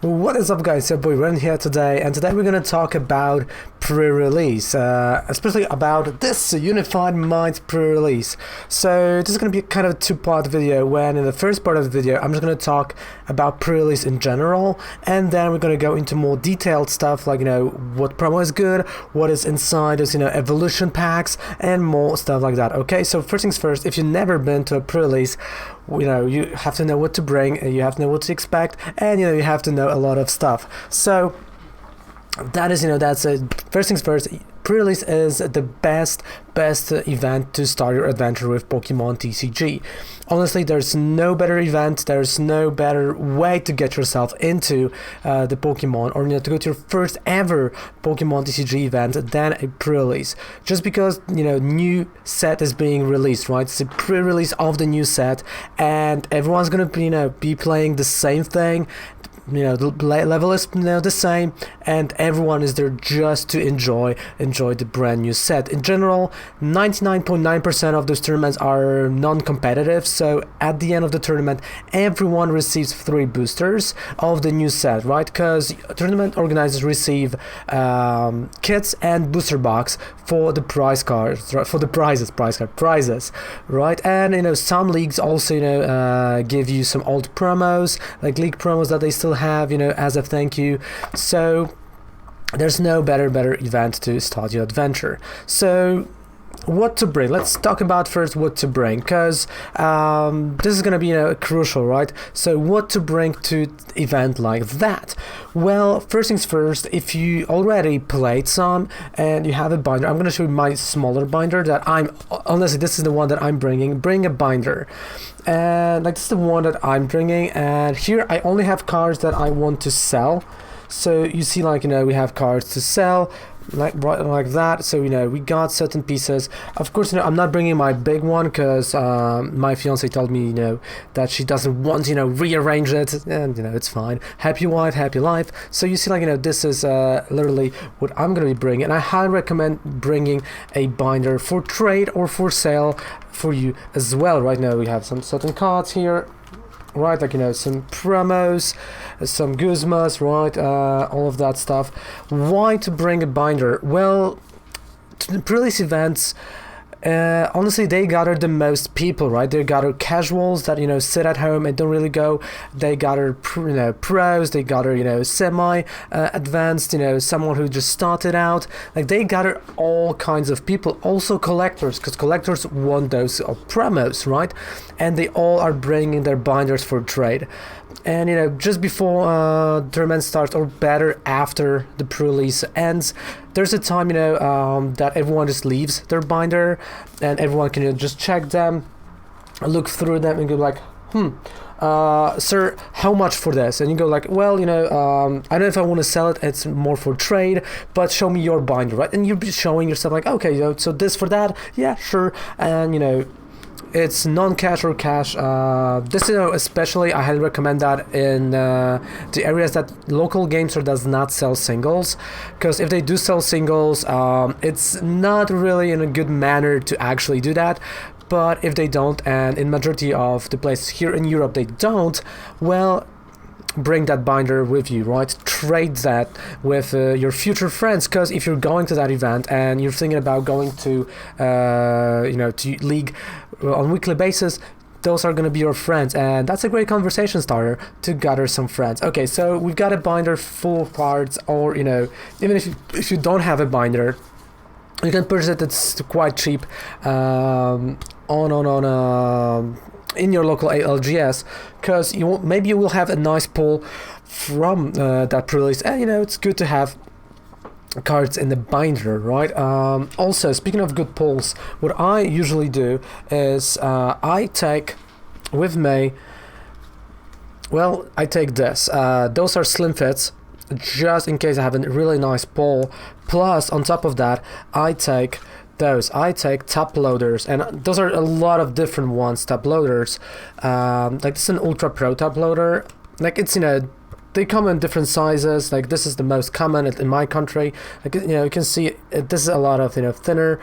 What is up, guys? Your boy Ren here today, and today we're going to talk about pre-release, especially about this Unified Minds pre-release. So this is going to be kind of a two-part video, when in the first part of the video I'm just going to talk about pre-release in general, and then we're going to go into more detailed stuff like, what promo is good, what is inside those, evolution packs, and more stuff like that. Okay, so first things first, if you've never been to a pre-release, you have to know what to bring, you have to know what to expect, and you have to know a lot of stuff. So that is, that's first things first. Pre-release is the best event to start your adventure with Pokemon TCG. Honestly, there's no better event, there's no better way to get yourself into the Pokemon, or to go to your first ever Pokemon TCG event than a pre-release. Just because new set is being released, right? It's a pre-release of the new set, and everyone's gonna be playing the same thing. The level is the same, and everyone is there just to enjoy the brand new set. In general, 99.9% of those tournaments are non-competitive, so at the end of the tournament everyone receives 3 boosters of the new set, right? Because tournament organizers receive kits and booster box for the prize cards, for the prizes, right? And some leagues also give you some old promos, like league promos that they still have as a thank you. So there's no better event to start your adventure. So what to bring? Let's talk about first what to bring, because this is going to be crucial, right? So what to bring to event like that? Well, first things first, if you already played some and you have a binder, I'm going to show you my smaller binder that honestly, this is the one that I'm bringing. Bring a binder, and this is the one that I'm bringing, and here I only have cards that I want to sell. So you see, we have cards to sell, like that. So we got certain pieces. Of course, I'm not bringing my big one, because my fiance told me that she doesn't want rearrange it, and it's fine. Happy wife, happy life. So you see, this is literally what I'm gonna be bringing, and I highly recommend bringing a binder for trade or for sale for you as well. Right now we have some certain cards here, right? Some promos, some guzmas, right? All of that stuff. Why to bring a binder? Well, pre-release events, honestly, they gather the most people, right? They gather casuals that sit at home and don't really go. They gather pros, they gather semi advanced, someone who just started out. They gather all kinds of people, also collectors, because collectors want those promos, right? And they all are bringing their binders for trade. And just before tournament starts, or better after the pre-release ends, there's a time that everyone just leaves their binder, and everyone can just check them, look through them, and go like, sir, how much for this? And you go like, well, I don't know if I want to sell it, it's more for trade, but show me your binder, right? And you're showing yourself like, okay, so this for that, yeah, sure. And it's non-cash or cash. This especially I highly recommend that in the areas that local game store does not sell singles, because if they do sell singles, it's not really in a good manner to actually do that. But if they don't, and in majority of the places here in Europe they don't, well, bring that binder with you, right? Trade that with your future friends, because if you're going to that event and you're thinking about going to to league on weekly basis, those are going to be your friends, and that's a great conversation starter to gather some friends. Okay, so we've got a binder full of cards, or even if you don't have a binder, you can purchase it. It's quite cheap in your local ALGS, because maybe you will have a nice pull from that pre-release, and it's good to have cards in the binder, right? Also, speaking of good pulls, what I usually do is I take with me, well, I take this. Those are slim fits, just in case I have a really nice pull. Plus, on top of that, I take top loaders, and those are a lot of different ones. Top loaders, this is an Ultra Pro top loader. It's they come in different sizes. This is the most common in my country. You can see this is a lot of thinner,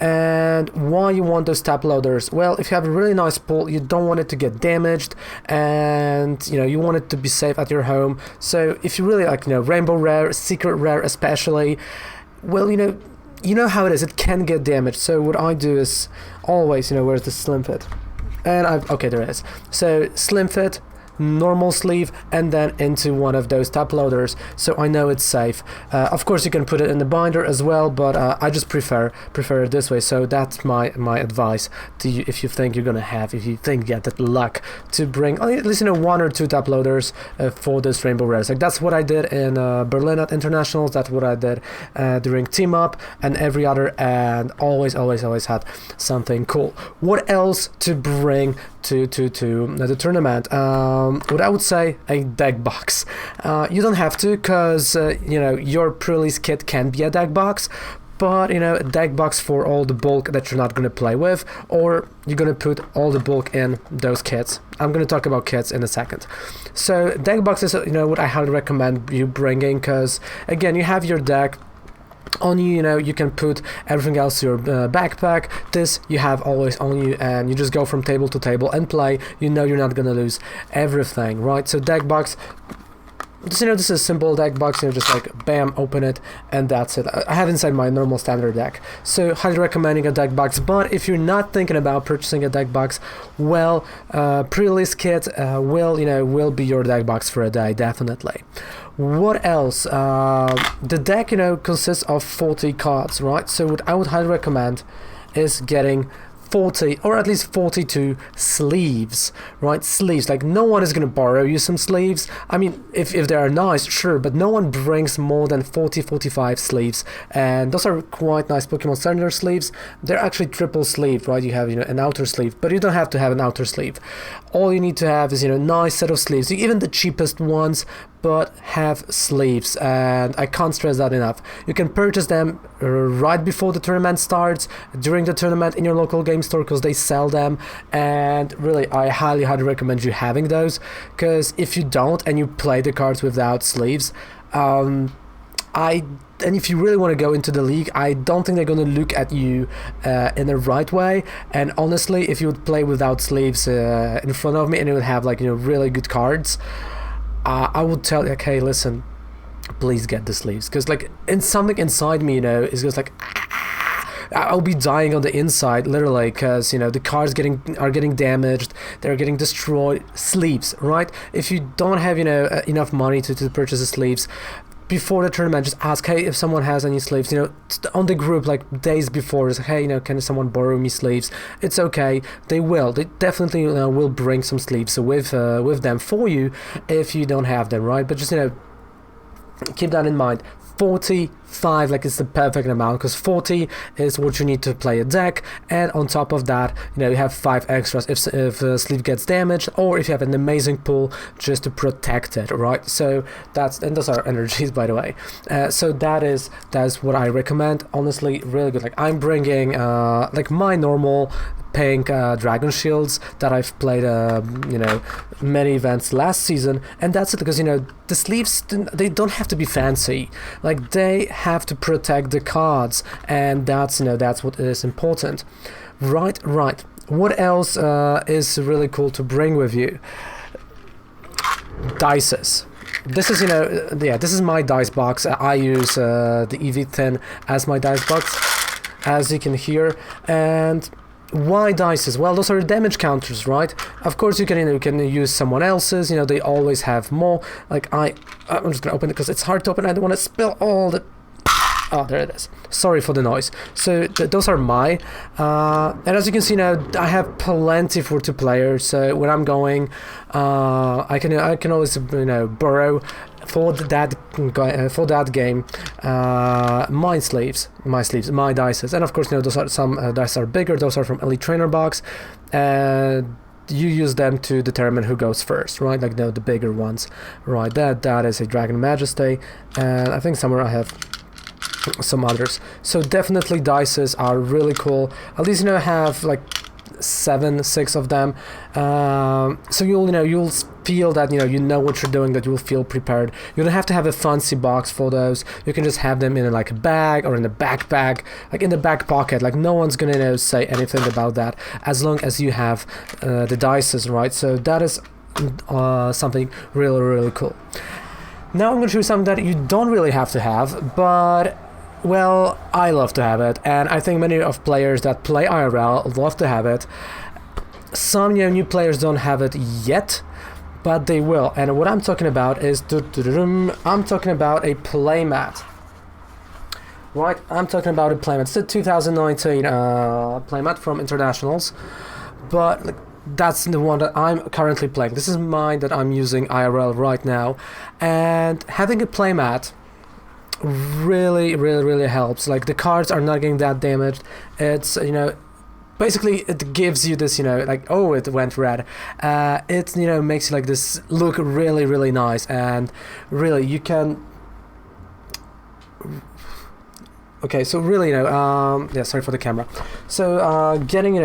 And why you want those tap loaders? Well, if you have a really nice pool, you don't want it to get damaged, and you want it to be safe at your home. So if you really like rainbow rare, secret rare especially, well, you know how it is, it can get damaged. So what I do is always, where's the slim fit? And okay, there it is. So slim fit, normal sleeve, and then into one of those tap loaders, so I know it's safe. Of course you can put it in the binder as well, but I just prefer it this way. So that's my advice to you if you think you're gonna have, if you think you get that luck to bring at least 1 or 2 tap loaders for this rainbow rares. Like that's what I did in Berlin at Internationals, that's what I did during Team Up and every other, and always had something cool. What else to bring to the tournament? What I would say, a deck box. You don't have to, because your pre-release kit can be a deck box, but a deck box for all the bulk that you're not going to play with, or you're going to put all the bulk in those kits. I'm going to talk about kits in a second. So deck boxes, what I highly recommend you bringing, because again, you have your deck on you, you can put everything else in your backpack. This you have always on you, and you just go from table to table and play. You're not gonna lose everything, right? So deck box, just this is a simple deck box, just like bam, open it, and that's it. I have inside my normal standard deck, so highly recommending a deck box. But if you're not thinking about purchasing a deck box, well, pre-release kit will be your deck box for a day, definitely. What else? The deck consists of 40 cards, right? So what I would highly recommend is getting 40 or at least 42 sleeves, right? Sleeves, like no one is gonna borrow you some sleeves. I mean, if they are nice, sure, but no one brings more than 45 sleeves, and those are quite nice Pokemon standard sleeves. They're actually triple sleeve, right? You have an outer sleeve, but you don't have to have an outer sleeve. All you need to have is nice set of sleeves, even the cheapest ones, but have sleeves, and I can't stress that enough. You can purchase them right before the tournament starts, during the tournament in your local game store, because they sell them, and really I highly recommend you having those, because if you don't and you play the cards without sleeves, and if you really want to go into the league, I don't think they're going to look at you in the right way. And honestly, if you would play without sleeves in front of me and you would have really good cards, I would tell you, okay, listen, please get the sleeves, because something inside me is just like I'll be dying on the inside, literally, because the cards are getting damaged, they're getting destroyed. Sleeves, right? If you don't have enough money to purchase the sleeves, before the tournament, just ask, hey, if someone has any sleeves, on the group, like days before, just hey, can someone borrow me sleeves? It's okay, they definitely will bring some sleeves with them for you if you don't have them, right? But just keep that in mind. 45, it's the perfect amount, because 40 is what you need to play a deck, and on top of that, you have 5 extras if a sleeve gets damaged, or if you have an amazing pool just to protect it, right? So and those are energies, by the way. So that's what I recommend. Honestly, really good. I'm bringing my normal pink dragon shields that I've played many events last season, and that's it, because the sleeves, they don't have to be fancy, they have to protect the cards, and that's what is important. Right. What else is really cool to bring with you? Dices. This is this is my dice box. I use the EV Thin as my dice box, as you can hear. And why dices? Well, those are damage counters, right? Of course, you can use someone else's. They always have more. I'm just gonna open it because it's hard to open. I don't want to spill all the. Oh, there it is. Sorry for the noise. So those are my, and as you can see now, I have plenty for 2 players. So when I'm going, I can always borrow for that game my sleeves, my dices, and of course those are some dice are bigger. Those are from Elite Trainer box, and you use them to determine who goes first, right? The bigger ones, right? That is a Dragon Majesty, and I think somewhere I have some others. So definitely dices are really cool. At least have 6 of them. So you'll feel that you know what you're doing, that you will feel prepared. You don't have to have a fancy box for those. You can just have them in like a bag or in a backpack, like in the back pocket. Like no one's gonna say anything about that as long as you have the dices, right? So that is something really cool. Now I'm gonna show you something that you don't really have to have, but well, I love to have it, and I think many of players that play IRL love to have it. Some new players don't have it yet, but they will. And what I'm talking about is I'm talking about a playmat. Right, I'm talking about a playmat. It's a 2019 playmat from Internationals, but that's the one that I'm currently playing. This is mine that I'm using IRL right now, and having a playmat really helps. Like the cards are not getting that damaged. It's basically it gives you this like, oh, it went red. It makes you like this look really nice, and really you can. Okay, so really yeah, sorry for the camera. So getting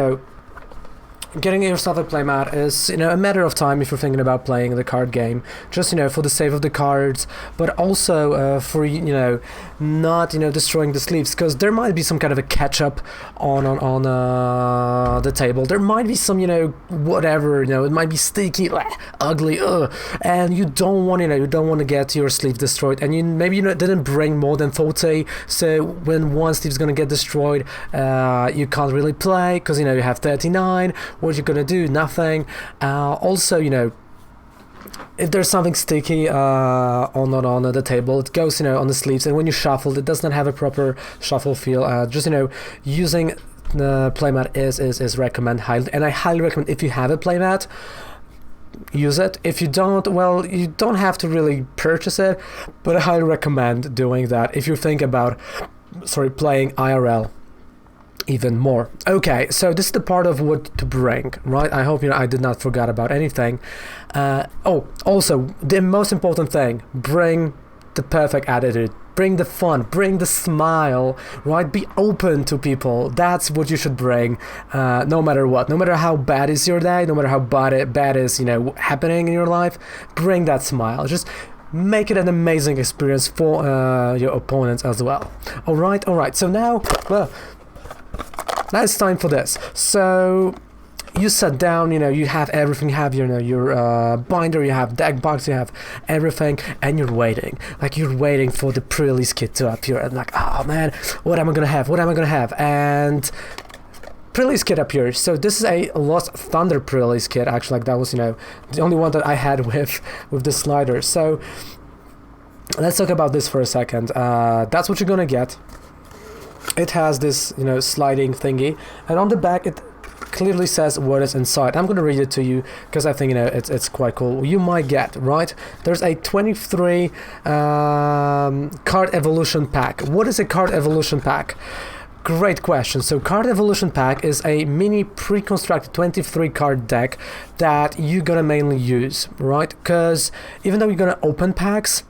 yourself a playmat is a matter of time if you're thinking about playing the card game, just for the sake of the cards, but also for not destroying the sleeves, because there might be some kind of a catch up on the table. There might be some whatever, it might be sticky, ugly, and you don't want to get your sleeve destroyed, and maybe didn't bring more than 40, so when one sleeve's gonna get destroyed, you can't really play because you have 39. What you're gonna do? Nothing. Also, if there's something sticky on the table, it goes on the sleeves, and when you shuffle, it does not have a proper shuffle feel. Just using the playmat is recommend highly, and I highly recommend. If you have a playmat, use it. If you don't, well, you don't have to really purchase it, but I highly recommend doing that if you think about playing IRL even more. Okay, so this is the part of what to bring, right? I hope I did not forget about anything. Oh, also the most important thing: bring the perfect attitude, bring the fun, bring the smile, right? Be open to people. That's what you should bring, no matter what, no matter how bad is your day, no matter how bad is happening in your life. Bring that smile. Just make it an amazing experience for your opponents as well. All right. So now, well, now it's time for this. So you sat down, you have everything, you have your binder, you have deck box, you have everything, and you're waiting. Like you're waiting for the pre-release kit to appear, and like, oh man, what am I gonna have? And pre-release kit appears. So this is a Lost Thunder pre-release kit. Actually, like that was the only one that I had with the slider. So let's talk about this for a second. That's what you're gonna get. It has this sliding thingy, and on the back it clearly says what is inside. I'm gonna read it to you because I think it's quite cool. You might get, right, there's a 23 card evolution pack. What is a card evolution pack? Great question. So card evolution pack is a mini pre-constructed 23 card deck that you're gonna mainly use, right? Because even though you're gonna open packs,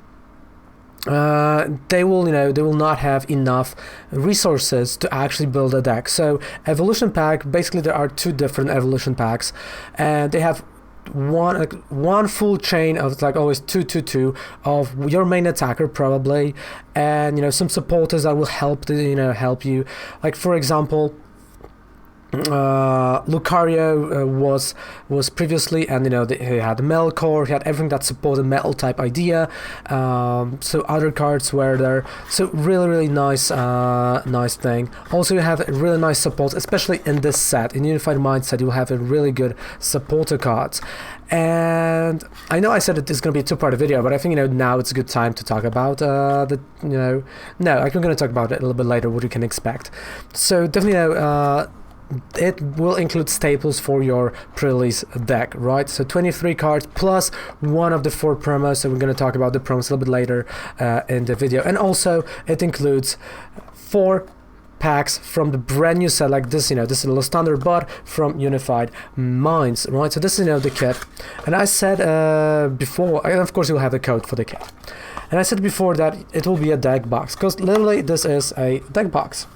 they will not have enough resources to actually build a deck. So evolution pack, basically there are two different evolution packs, and they have one full chain of like always 2 of your main attacker probably, and some supporters that will help help you. Like for example, Lucario was previously, and he had metal core, he had everything that supported metal type idea. So other cards were there. So really nice thing. Also you have really nice support, especially in this set. In Unified Mindset you will have a really good supporter cards. And I know I said that this is going to be a two-part video, but I think now it's a good time to talk about I'm going to talk about it a little bit later, what you can expect. So definitely it will include staples for your pre-release deck, right? So 23 cards plus one of the 4 promos, so we're going to talk about the promos a little bit later in the video. And also it includes 4 packs from the brand new set, like this, this is Lost Thunder, but from Unified Minds, right? So this is the kit, and I said before, and of course you'll have the code for the kit, and I said before that it will be a deck box, because literally this is a deck box.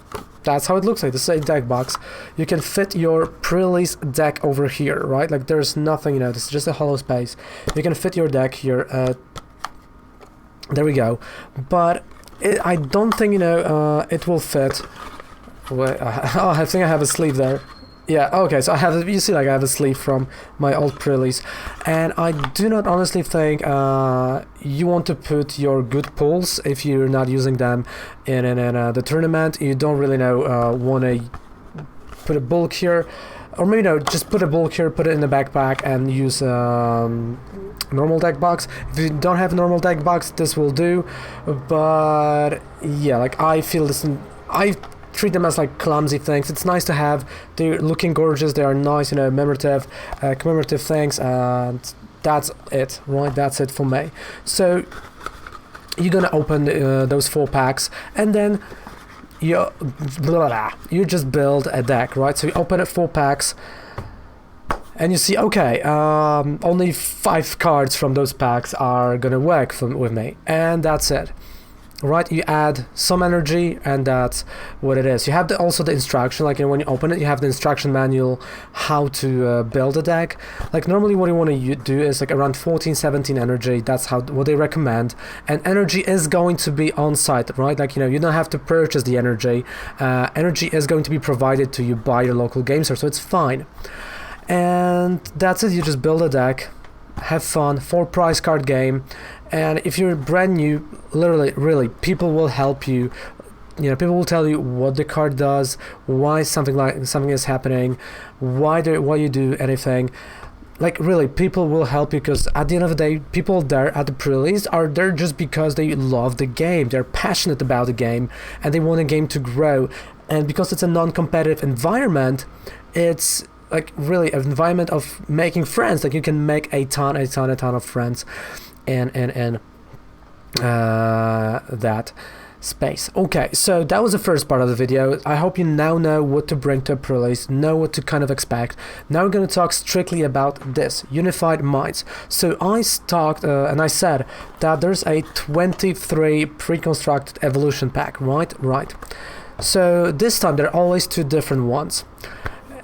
that's how it looks like, the same deck box. You can fit your pre-release deck over here, right? Like there's nothing, you know, this is just a hollow space. You can fit your deck here. There we go. But I don't think, you know, it will fit. Wait, oh, I think I have a sleeve there. Yeah, okay, so I have, you see, like I have a sleeve from my old pre-release, and I do not honestly think you want to put your good pulls if you're not using them in the tournament. You don't really know want to put a bulk here, or maybe no, just put a bulk here, put it in the backpack, and use normal deck box. If you don't have a normal deck box, this will do. But yeah, like I feel this, I treat them as like clumsy things. It's nice to have. They're looking gorgeous. They are nice, you know, commemorative things, and that's it, right? That's it for me. So you're gonna open those 4 packs, and then you just build a deck, right? So you open 4 packs, and you see, okay, only 5 cards from those packs are gonna work with me, and that's it. Right, you add some energy, and that's what it is. You have also the instruction, like, you know, when you open it, you have the instruction manual how to build a deck. Like normally what you want to do is like around 14-17 energy. That's what they recommend, and energy is going to be on site, right? Like, you know, you don't have to purchase the energy. Energy is going to be provided to you by your local game store, so it's fine. And that's it. You just build a deck, have fun, 4 prize card game. And if you're brand new, literally, really, people will help you. You know, people will tell you what the card does, why something is happening, why you do anything. Like really, people will help you, because at the end of the day, people there at the pre-release are there just because they love the game. They're passionate about the game, and they want the game to grow. And because it's a non-competitive environment, it's like really an environment of making friends. Like you can make a ton of friends. And that space. Okay, so that was the first part of the video. I hope you now know what to bring to a pre-release, know what to kind of expect. Now we're going to talk strictly about this, Unified Minds. So I talked and I said that there's a 23 pre-constructed evolution pack, right? Right. So this time there are always 2 different ones.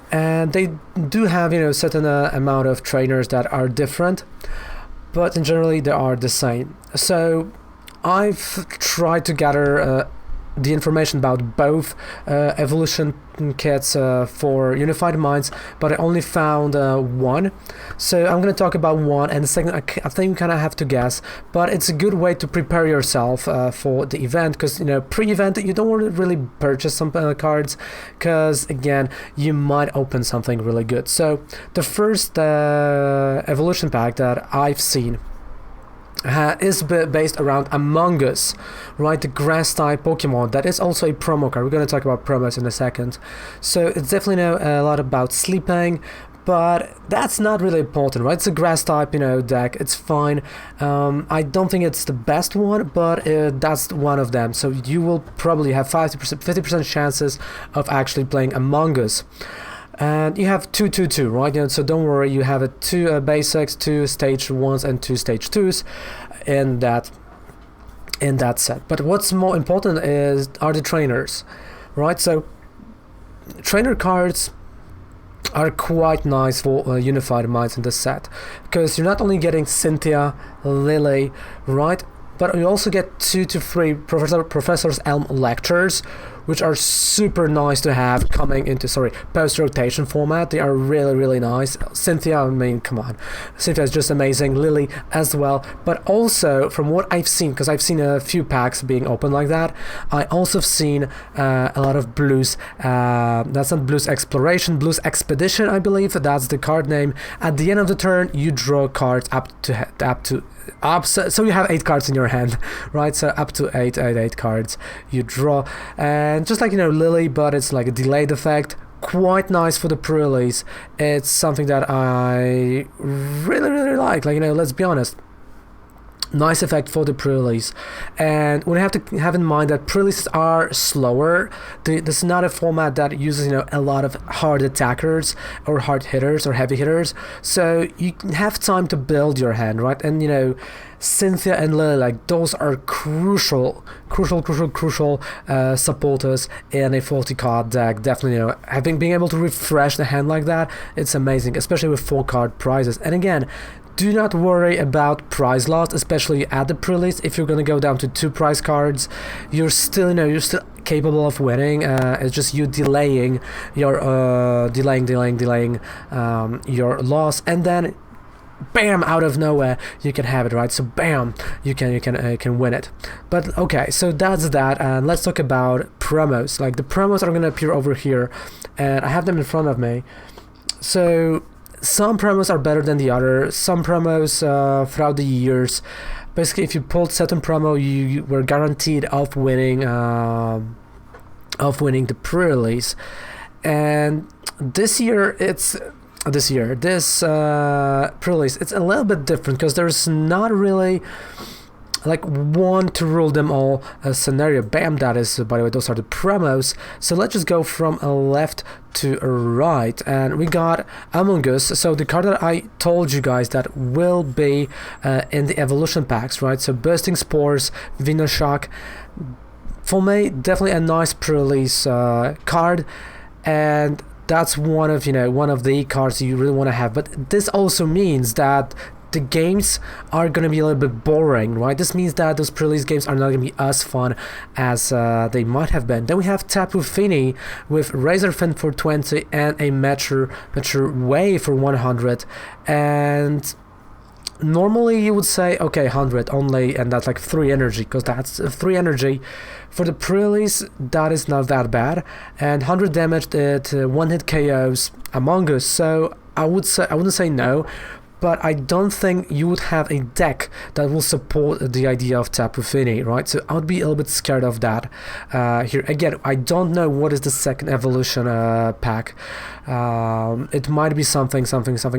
And they do have, you know, certain amount of trainers that are different, but in generally they are the same. So I've tried to gather the information about both evolution kits for Unified Minds, but I only found 1. So I'm going to talk about 1, and the second I think you kind of have to guess, but it's a good way to prepare yourself for the event, because, you know, pre-event you don't want to really purchase some cards, because again you might open something really good. So the first evolution pack that I've seen is based around Among Us, right? The grass type Pokemon that is also a promo card. We're going to talk about promos in a second. So it's definitely a lot about sleeping, but that's not really important, right? It's a grass type, you know, deck. It's fine. I don't think it's the best one, but that's one of them. So you will probably have 50% chances of actually playing Among Us. And you have 2-2-2, right? You know, so don't worry, you have 2 basics, 2 stage 1s, and 2 stage 2s in that set. But what's more important are the trainers, right? So trainer cards are quite nice for Unified Minds in this set, because you're not only getting Cynthia, Lily, right? But you also get 2 to 3 Professor's Elm lectures, which are super nice to have coming into, post-rotation format. They are really, really nice. Cynthia, I mean, come on. Cynthia is just amazing. Lily as well. But also, from what I've seen, because I've seen a few packs being opened like that, I also have seen a lot of Blues. That's not Blues Exploration, Blues Expedition, I believe. That's the card name. At the end of the turn, you draw cards so you have 8 cards in your hand, right? So up to 8 cards you draw, and just like, you know, Lily, but it's like a delayed effect. Quite nice for the pre-release. It's something that I really, really like. Like, you know, let's be honest, nice effect for the pre-release. And we have to have in mind that pre-releases are slower. This is not a format that uses a lot of hard attackers or hard hitters or heavy hitters, so you have time to build your hand, right? And Cynthia and Lily, like, those are crucial supporters in a 40 card deck. Definitely, being able to refresh the hand like that, it's amazing, especially with 4 card prizes. And again, do not worry about prize loss, especially at the pre-release. If you're gonna go down to 2 prize cards, you're still capable of winning. It's just you delaying your your loss, and then bam, out of nowhere you can have it, right? So bam, you can win it. But okay, so that's that, and let's talk about promos. Like, the promos are gonna appear over here, and I have them in front of me. So some promos are better than the other. Some promos throughout the years, basically, if you pulled certain promo, you were guaranteed of winning the pre-release. And this pre-release, it's a little bit different because there's not really like one to rule them all scenario. Bam, that is, by the way, those are the promos. So let's just go from left to right, and we got Among Us. So the card that I told you guys that will be in the evolution packs, right? So Bursting Spores, Venoshock. For me, definitely a nice pre-release card, and that's one of the cards you really want to have. But this also means that the games are going to be a little bit boring, right? This means that those pre-release games are not going to be as fun as they might have been. Then we have Tapu Fini with Razorfin for 20 and a Mature Wave for 100. And normally you would say, okay, 100 only, and that's like 3 energy, because that's 3 energy. For the pre-release, that is not that bad. And 100 damage, it one-hit KOs Among Us. So I wouldn't say no, but I don't think you would have a deck that will support the idea of Tapu Fini, right? So I would be a little bit scared of that here. Again, I don't know what is the second evolution pack. It might be something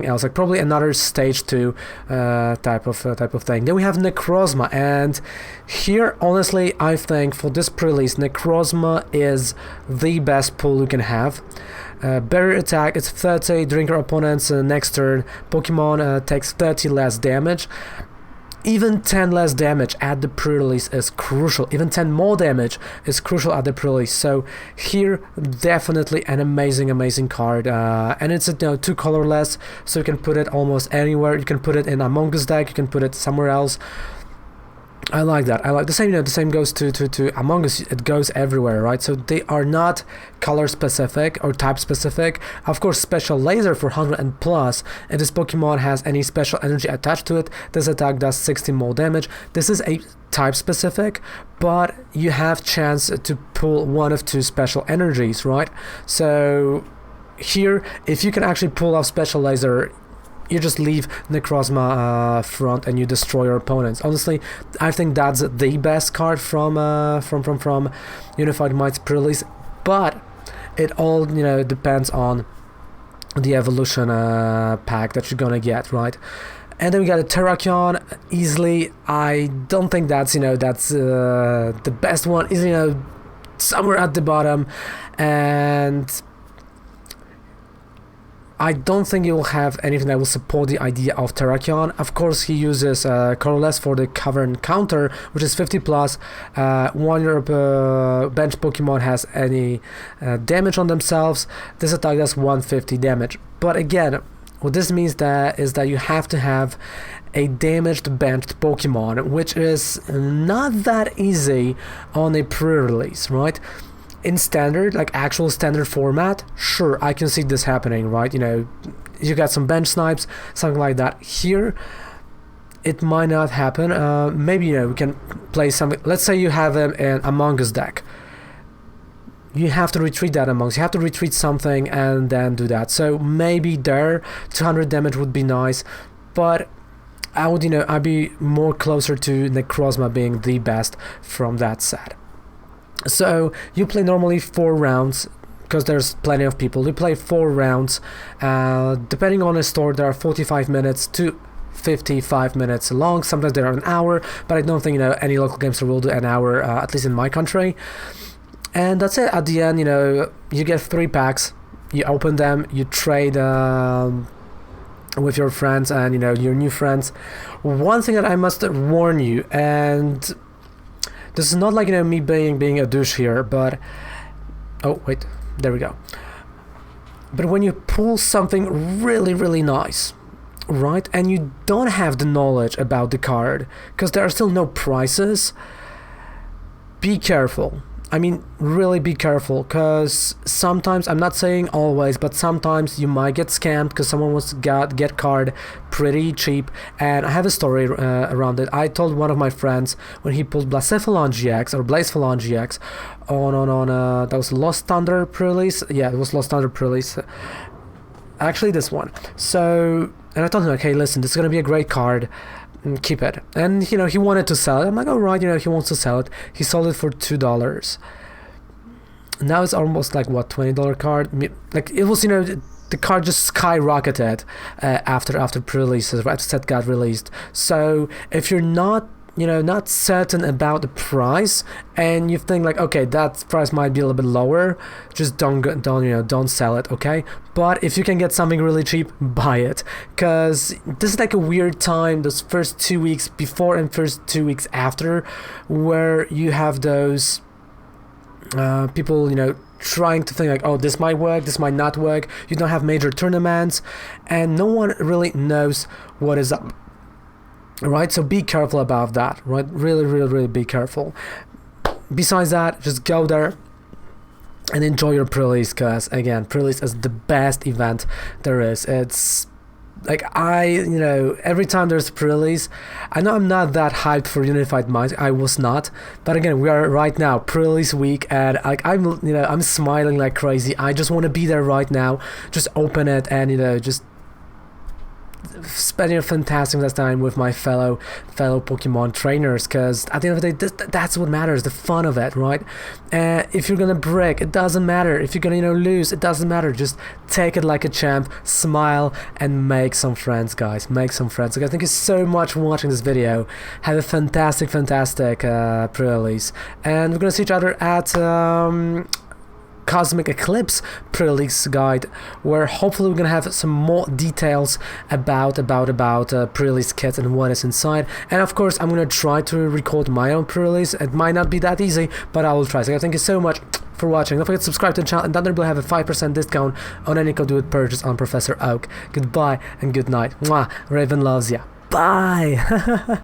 else, like probably another stage 2 type of thing. Then we have Necrozma, and here, honestly, I think for this pre-release, Necrozma is the best pull you can have. Barrier attack, it's 30, during your opponent's next turn, Pokemon takes 30 less damage. Even 10 less damage at the pre-release is crucial. Even 10 more damage is crucial at the pre-release. So here, definitely an amazing card. And it's 2 colorless, so you can put it almost anywhere. You can put it in Among Us deck, you can put it somewhere else. I like that. I like the same. The same goes to Among Us. It goes everywhere, right? So they are not color specific or type specific. Of course, Special Laser for 100 and plus. If this Pokemon has any special energy attached to it, this attack does 60 more damage. This is a type specific, but you have chance to pull one of 2 special energies, right? So here, if you can actually pull off Special Laser, you just leave Necrozma front and you destroy your opponents. Honestly, I think that's the best card from Unified Might's pre-release, but it all depends on the evolution pack that you're gonna get, right? And then we got a Terrakion. Easily, I don't think that's the best one. Is somewhere at the bottom, and I don't think you will have anything that will support the idea of Terrakion. Of course, he uses colorless for the Cavern counter, which is 50 plus. When your bench Pokemon has any damage on themselves, this attack does 150 damage. But again, what this means is that you have to have a damaged benched Pokemon, which is not that easy on a pre-release, right? In standard, like actual standard format, sure, I can see this happening, right? You got some bench snipes, something like that. Here, it might not happen. Maybe, we can play something. Let's say you have an Among Us deck. You have to retreat that Among Us. You have to retreat something and then do that. So maybe there, 200 damage would be nice, but I'd be more closer to Necrozma being the best from that set. So you play normally 4 rounds, because there's plenty of people. You play 4 rounds. Depending on the store, there are 45 minutes to 55 minutes long. Sometimes they're an hour, but I don't think, you know, any local game store will do an hour, at least in my country. And that's it. At the end, you know, you get 3 packs, you open them, you trade with your friends and, you know, your new friends. One thing that I must warn you, and this is not like, you know, me being a douche here, but oh wait, there we go. But when you pull something really, really nice, right, and you don't have the knowledge about the card, because there are still no prices, be careful. I mean, really be careful, because sometimes, I'm not saying always, but sometimes you might get scammed because someone wants to get card pretty cheap. And I have a story around it. I told one of my friends when he pulled Blacephalon GX or Blazephalon GX on that was Lost Thunder pre-release. Yeah, it was Lost Thunder pre-release. Actually, this one. So, and I told him, like, hey, listen, this is gonna be a great card. Keep it. And, you know, he wanted to sell it. I'm like, all right, you know, he wants to sell it. He sold it for $2. Now it's almost like, what, $20 card? Like, it was, you know, the card just skyrocketed after pre-releases, right? Set got released. So if you're not, you know, not certain about the price, and you think like, okay, that price might be a little bit lower, just don't sell it, okay? But if you can get something really cheap, buy it, because this is like a weird time, those first 2 weeks before and first 2 weeks after, where you have those people, you know, trying to think like, oh, this might work, this might not work. You don't have major tournaments, and no one really knows what is up. Right, so be careful about that, right? Really, really, really be careful. Besides that, just go there and enjoy your pre-release, because again, pre-release is the best event there is. It's like, you know, every time there's a pre-release, I know I'm not that hyped for Unified Minds. I was not, but again, we are right now pre-release week, and like, I'm smiling like crazy. I just want to be there right now, just open it, and, you know, just spending a fantastic time with my fellow Pokemon trainers, because at the end of the day, that's what matters, the fun of it, right? If you're gonna break, it doesn't matter. If you're gonna, you know, lose, it doesn't matter. Just take it like a champ, smile, and make some friends, guys. Make some friends. Okay, thank you so much for watching this video. Have a fantastic pre-release, and we're gonna see each other at Cosmic Eclipse pre-release guide, where hopefully we're gonna have some more details about pre-release kits and what is inside. And of course, I'm gonna try to record my own pre-release. It might not be that easy, but I will try. So thank you so much for watching. Don't forget to subscribe to the channel, and down there we'll have a 5% discount on any code with purchase on Professor Oak. Goodbye and good night. Mwah. Raven loves ya. Bye.